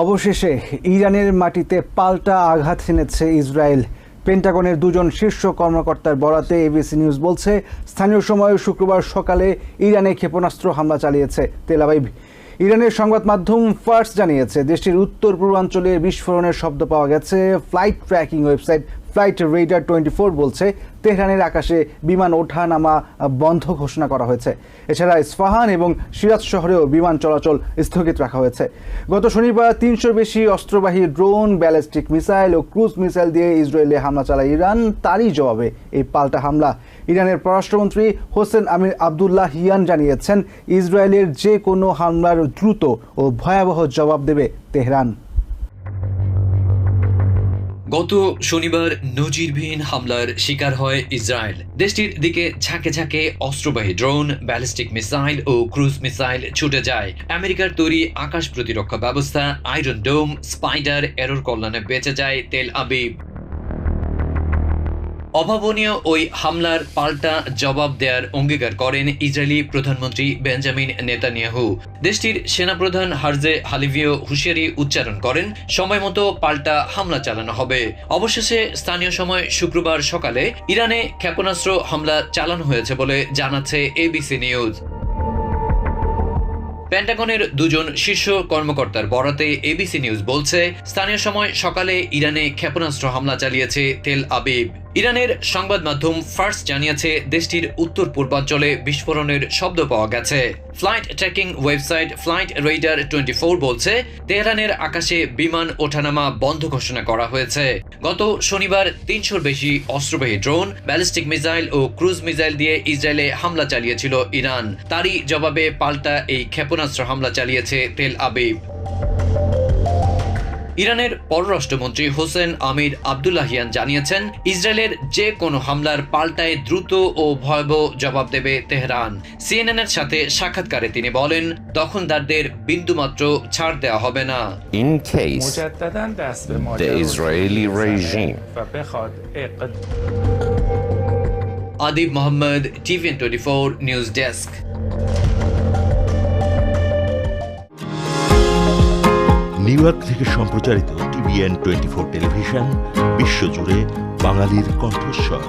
অবশেষে ইরানের মাটিতে পাল্টা আঘাত এনেছে ইসরায়েল। পেন্টাগনের দুজন শীর্ষ কর্মকর্তার বরাতে এবিসি নিউজ বলছে, স্থানীয় সময় শুক্রবার সকালে ইরানে ক্ষেপণাস্ত্র হামলা চালিয়েছে তেল আবিব। ইরানের সংবাদ মাধ্যম ফার্স জানিয়েছে, দেশটির উত্তর পূর্বাঞ্চলে বিস্ফোরণের শব্দ পাওয়া গেছে। Flight tracking website flight radar 24 বলছে, তেহরানের আকাশে বিমান ওঠা নামা বন্ধ ঘোষণা করা হয়েছে। এছাড়া ইস্পাহান এবং সিরাজ শহরেও বিমান চলাচল স্থগিত রাখা হয়েছে। গত শনিবার 300 বেশি অস্ত্রবাহী ড্রোন, ব্যালিস্টিক মিসাইল ও ক্রুজ মিসাইল দিয়ে ইসরায়েলে হামলা চালায় ইরান। তারই জবাবে এই পাল্টা হামলা। ইরানের পররাষ্ট্রমন্ত্রী হোসেন আমির আবদুল্লাহিয়ান জানিয়েছেন, ইসরায়েলের যে কোনো হামলার দ্রুত ও ভয়াবহ জবাব দেবে তেহরান। গত শনিবার নজিরবিহীন হামলার শিকার হয় ইসরায়েল। দেশটির দিকে ঝাঁকে ঝাঁকে অস্ত্রবাহী ড্রোন, ব্যালিস্টিক মিসাইল ও ক্রুজ মিসাইল ছুটে যায়। আমেরিকার তৈরি আকাশ প্রতিরক্ষা ব্যবস্থা আয়রন ডোম, স্পাইডার এরর কল্যাণে বেঁচে যায় তেল আবিব। অভাবনীয় ওই হামলার পাল্টা জবাব দেওয়ার অঙ্গীকার করেন ইসরায়েলি প্রধানমন্ত্রী বেঞ্জামিন নেতানিয়াহু। দেশটির সেনাপ্রধান হারজে হালিভিও হুঁশিয়ারি উচ্চারণ করেন, সময়মতো পাল্টা হামলা চালানো হবে। অবশেষে স্থানীয় সময় শুক্রবার সকালে ইরানে ক্ষেপণাস্ত্র হামলা চালানো হয়েছে বলে জানাচ্ছে এবিসি নিউজ। পেন্টাগনের দুজন শীর্ষ কর্মকর্তার বরাতে এবিসি নিউজ বলছে, স্থানীয় সময় সকালে ইরানে ক্ষেপণাস্ত্র হামলা চালিয়েছে তেল আবিব। ইরানের সংবাদ মাধ্যম ফার্স জানিয়েছে, দেশটির উত্তর পূর্বাঞ্চলে বিস্ফোরণের শব্দ পাওয়া গেছে। Flight tracking website flight radar 24 বলছে, তেহরানের আকাশে বিমান ওঠানামা বন্ধ ঘোষণা করা হয়েছে। গত শনিবার 300 বেশি অস্ত্রবাহী ড্রোন, ব্যালিস্টিক মিসাইল ও ক্রুজ মিসাইল দিয়ে ইসরায়েলে হামলা চালিয়েছিল ইরান। তারই জবাবে পাল্টা এই ক্ষেপণাস্ত্র হামলা চালিয়েছে তেল আবিব। ইরানের পররাষ্ট্রমন্ত্রী হোসেন আমির আবদুল্লাহিয়ান জানিয়েছেন, ইসরায়েলের যে কোনো হামলার পাল্টায় দ্রুত ও ভয়াবহ জবাব দেবে তেহরান। সিএনএনের সাথে সাক্ষাৎকারে তিনি বলেন, দখলদারদের বিন্দুমাত্র ছাড় দেওয়া হবে না। In case the Israeli regime Adib Mohammad, TVN 24 news desk. New York থেকে সম্প্রচারিত টিভিএন 24 টেলিভিশন বিশ্বজুড়ে বাঙালির কণ্ঠস্বর।